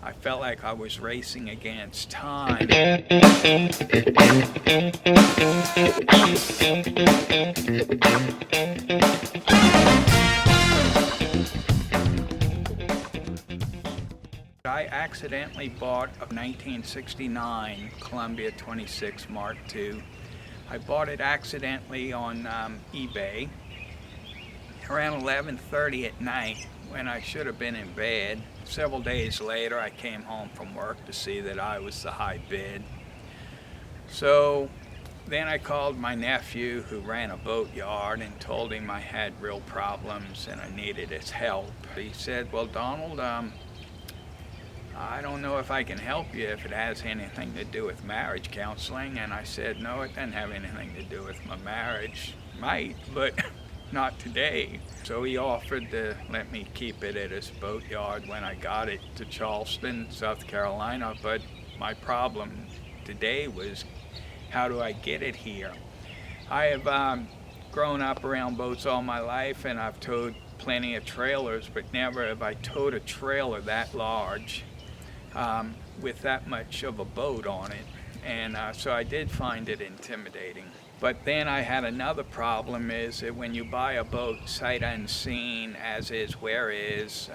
I felt like I was racing against time. I accidentally bought a 1969 Columbia 26 Mark II. I bought it accidentally on eBay around 11:30 at night when I should have been in bed. Several days later, I came home from work to see that I was the high bid. So then I called my nephew, who ran a boat yard, and told him I had real problems and I needed his help. He said, "Well, Donald, I don't know if I can help you if it has anything to do with marriage counseling." And I said, "No, it doesn't have anything to do with my marriage. Might, but not today." So he offered to let me keep it at his boatyard when I got it to Charleston, South Carolina. But my problem today was, how do I get it here? I have grown up around boats all my life, and I've towed plenty of trailers, but never have I towed a trailer that large with that much of a boat on it. And so I did find it intimidating. But then I had another problem, is that when you buy a boat sight unseen, as is where is,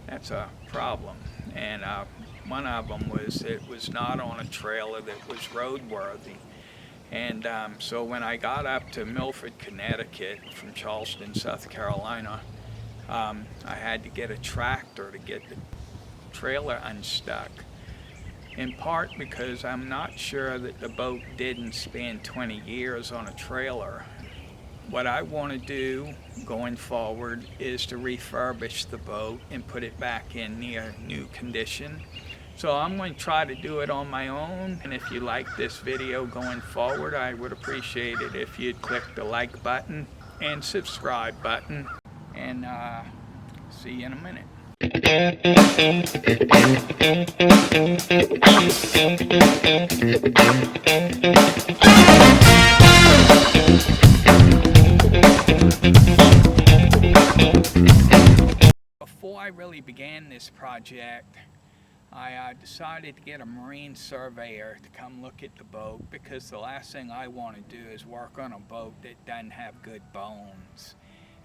that's a problem. And one of them was it was not on a trailer that was roadworthy. And so when I got up to Milford, Connecticut from Charleston, South Carolina, I had to get a tractor to get the trailer unstuck. In part because I'm not sure that the boat didn't spend 20 years on a trailer. What I want to do going forward is to refurbish the boat and put it back in near new condition. So I'm going to try to do it on my own. And if you like this video going forward, I would appreciate it if you'd click the like button and subscribe button. And see you in a minute. Before I really began this project, I decided to get a marine surveyor to come look at the boat, because the last thing I want to do is work on a boat that doesn't have good bones.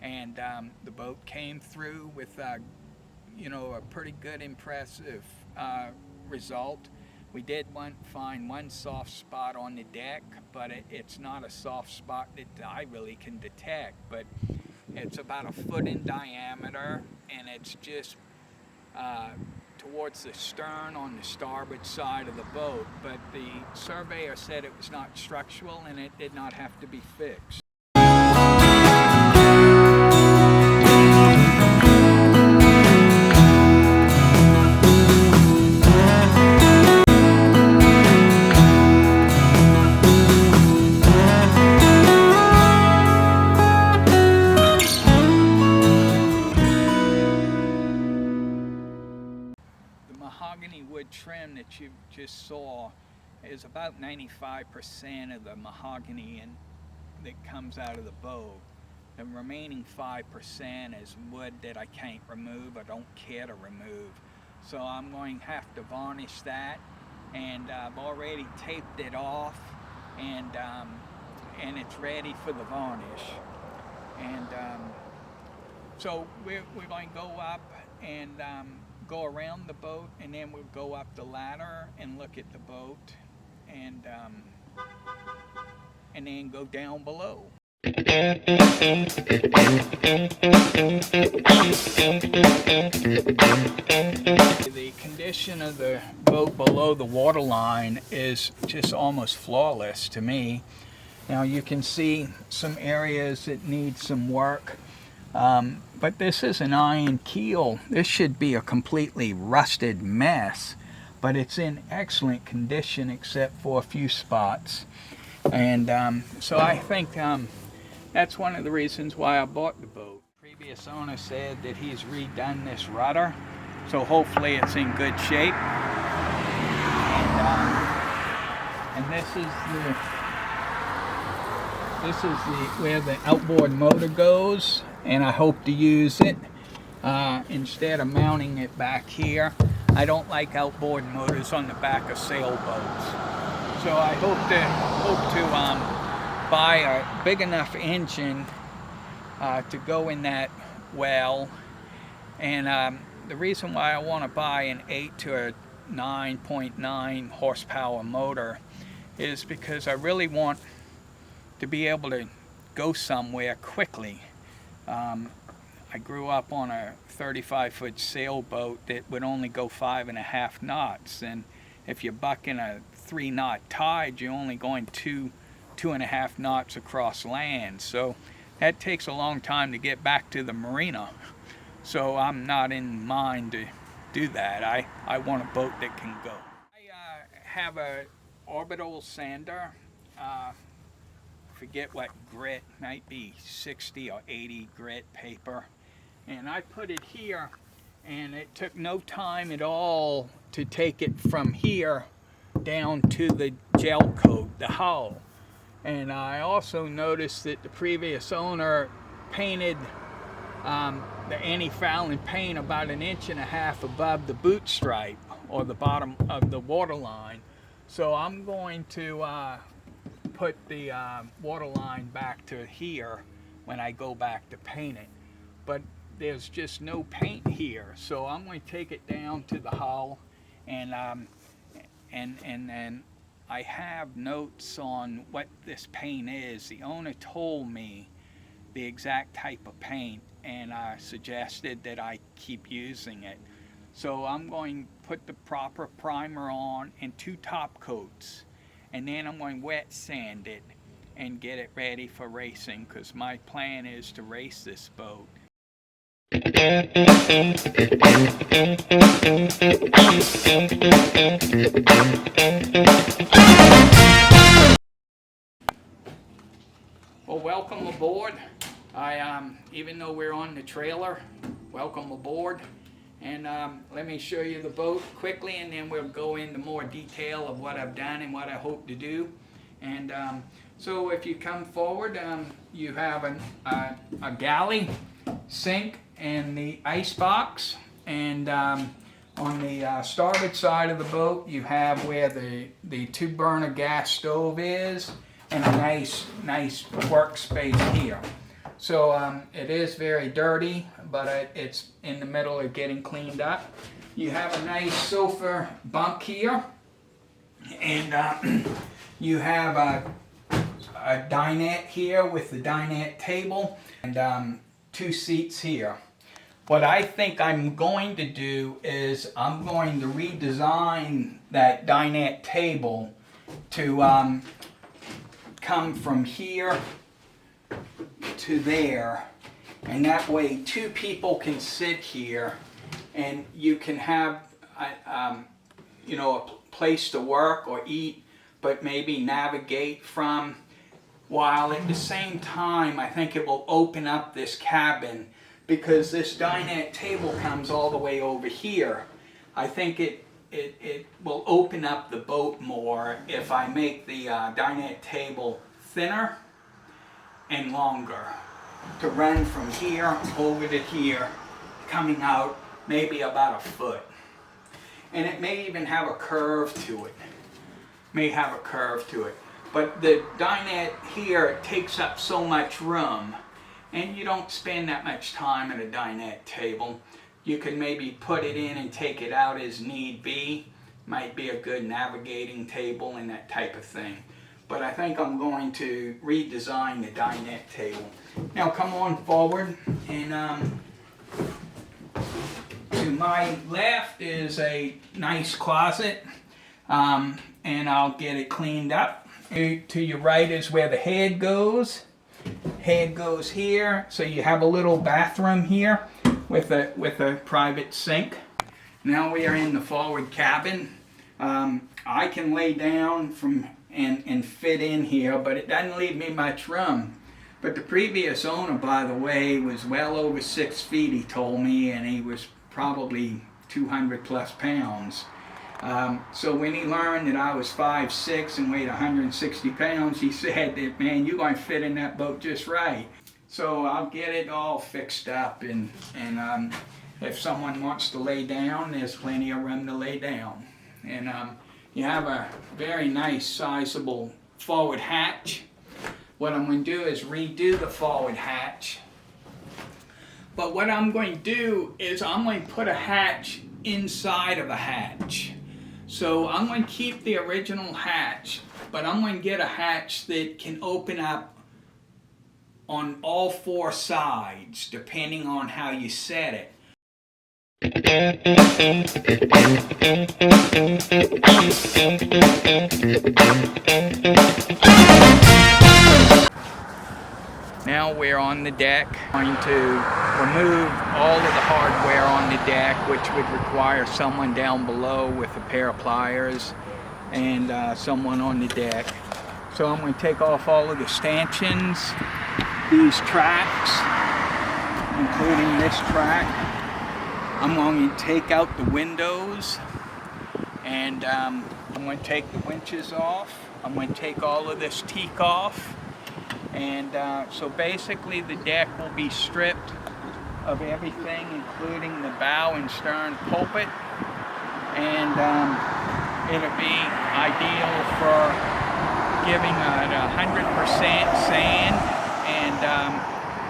And the boat came through with a pretty good, impressive result. We did find one soft spot on the deck, but it's not a soft spot that I really can detect. But it's about 1 foot in diameter, and it's just towards the stern on the starboard side of the boat. But the surveyor said it was not structural and it did not have to be fixed. Mahogany wood trim that you just saw is about 95% of the mahogany that comes out of the boat. The remaining 5% is wood that I can't remove, I don't care to remove. So I'm going to have to varnish that, and I've already taped it off, and it's ready for the varnish. And so we're going to go up and go around the boat, and then we'll go up the ladder and look at the boat, and then go down below. The condition of the boat below the waterline is just almost flawless to me. Now you can see some areas that need some work. But this is an iron keel. This should be a completely rusted mess, but it's in excellent condition except for a few spots. And so I think that's one of the reasons why I bought the boat. The previous owner said that he's redone this rudder, so hopefully it's in good shape. And this is where the outboard motor goes, and I hope to use it. instead of mounting it back here. I don't like outboard motors on the back of sailboats. So I hope to buy a big enough engine to go in that well. And the reason why I want to buy an 8 to a 9.9 horsepower motor is because I really want to be able to go somewhere quickly. I grew up on a 35-foot sailboat that would only go 5.5 knots, and if you're bucking a 3-knot tide, you're only going 2.5 knots across land. So that takes a long time to get back to the marina. So I'm not in mind to do that. I want a boat that can go. I have a orbital sander. Forget what grit, might be 60 or 80 grit paper. And I put it here, and it took no time at all to take it from here down to the gel coat, the hull. And I also noticed that the previous owner painted the anti-fouling paint about 1.5 inches above the boot stripe, or the bottom of the waterline. So I'm going to put the waterline back to here when I go back to paint it. But there's just no paint here, so I'm going to take it down to the hull, and I have notes on what this paint is. The owner told me the exact type of paint, and suggested that I keep using it. So I'm going to put the proper primer on and 2 top coats, and then I'm going to wet sand it and get it ready for racing, because my plan is to race this boat. Well, welcome aboard. Even though we're on the trailer, welcome aboard. And let me show you the boat quickly, and then we'll go into more detail of what I've done and what I hope to do. And so if you come forward, you have a galley, sink, and the ice box. And on the starboard side of the boat, you have where the 2-burner gas stove is, and a nice workspace here. So it is very dirty, but it's in the middle of getting cleaned up. You have a nice sofa bunk here, and you have a dinette here with the dinette table, and 2 seats here. What I think I'm going to do is I'm going to redesign that dinette table to come from here to there, and that way 2 people can sit here, and you can have a place to work or eat, but maybe navigate from, while at the same time I think it will open up this cabin, because this dinette table comes all the way over here. I think it will open up the boat more if I make the dinette table thinner and longer, to run from here over to here, coming out maybe about 1 foot. And it may even have a curve to it. But the dinette here takes up so much room, and you don't spend that much time at a dinette table. You can maybe put it in and take it out as need be. Might be a good navigating table and that type of thing. But I think I'm going to redesign the dinette table. Now come on forward, and to my left is a nice closet, and I'll get it cleaned up. To your right is where the head goes. Head goes here, so you have a little bathroom here with a private sink. Now we are in the forward cabin. I can lay down and fit in here, but it doesn't leave me much room. But the previous owner, by the way, was well over 6 feet, he told me, and he was probably 200 plus pounds. So when he learned that I was 5'6" and weighed 160 pounds, he said that, man, you're going to fit in that boat just right. So I'll get it all fixed up, and if someone wants to lay down, there's plenty of room to lay down. And you have a very nice sizable forward hatch. What I'm going to do is redo the forward hatch. But what I'm going to do is I'm going to put a hatch inside of a hatch. So I'm going to keep the original hatch, but I'm going to get a hatch that can open up on all four sides, depending on how you set it. Now we're on the deck. I'm going to remove all of the hardware on the deck, which would require someone down below with a pair of pliers and someone on the deck. So I'm going to take off all of the stanchions, these tracks, including this track. I'm going to take out the windows, and I'm going to take the winches off. I'm going to take all of this teak off. And so basically the deck will be stripped of everything, including the bow and stern pulpit. And it'll be ideal for giving it 100% sand, and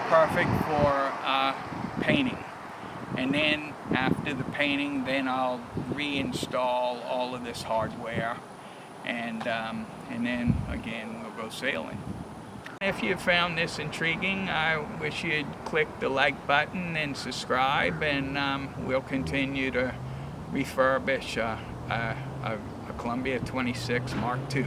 perfect for painting. And then after the painting, then I'll reinstall all of this hardware, and then again we'll go sailing. If you found this intriguing, I wish you'd click the like button and subscribe, and we'll continue to refurbish a Columbia 26 Mark II.